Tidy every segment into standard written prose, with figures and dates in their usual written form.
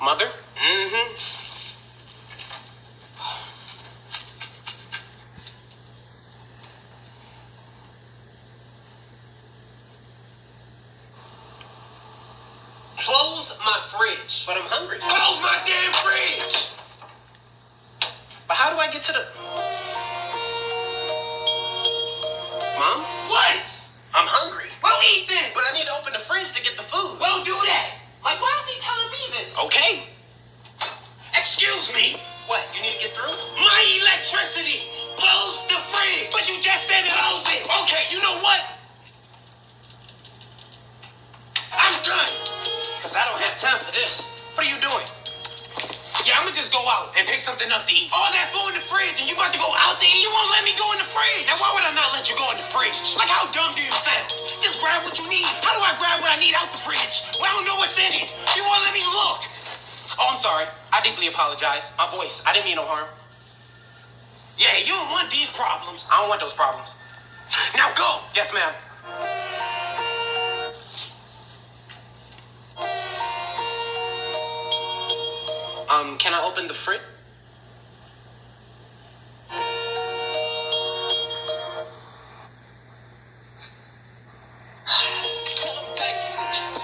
Mother? Mm-hmm. Close my fridge. But I'm hungry. Close my damn fridge! But how do I get to the... Mom? What? I'm hungry. Well, eat this! But I need to open the fridge to get the food. Well, do that! Like, why is he telling me this? Okay. Excuse me! What, you need to get through? My electricity! Close the fridge! But you just said close it! Okay, you know what? I'm done! Because I don't have time for this. What are you doing? Yeah, I'ma just go out and pick something up to eat. All that food in the fridge and you about to go out to eat? You won't let me go in the fridge! Now, why would I not let you go in the fridge? Like, how dumb do you sound? Just grab what you need. How do I grab what I need out the fridge? Well, I don't know what's in it. You won't let me look. Oh, I'm sorry. I deeply apologize. My voice. I didn't mean no harm. Yeah, you don't want these problems. I don't want those problems. Now go! Yes, ma'am. Can I open the fridge?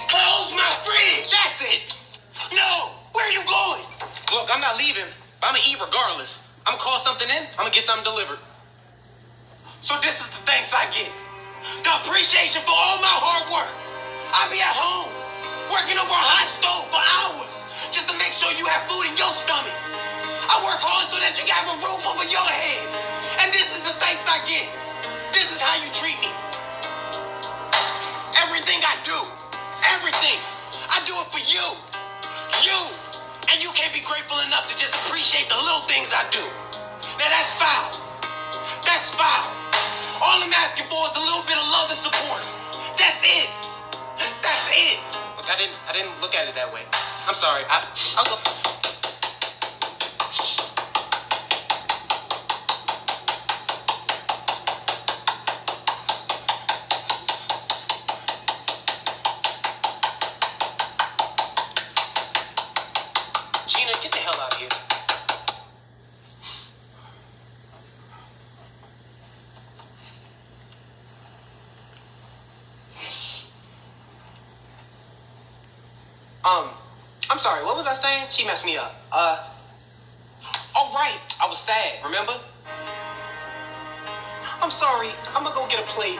Close my fridge! That's it! No! Where are you going? Look, I'm not leaving, but I'm gonna eat regardless. I'm gonna call something in. I'm gonna get something delivered. So this is the thanks I get. The appreciation for all my hard work. I be at home, working over a hot stove for hours, just to make sure you have food in your stomach. I work hard so that you can have a roof over your head. And this is the thanks I get. This is how you treat me. Everything I do, everything, I do it for you. You. And you can't be grateful enough to just appreciate the little things I do. Now that's foul. That's foul. All I'm asking for is a little bit of love and support. That's it. That's it. Look, I didn't look at it that way. I'm sorry. I'll go. Gina, get the hell out of here. I'm sorry, what was I saying? She messed me up. Oh, right, I was sad, remember? I'm sorry, I'm gonna go get a plate.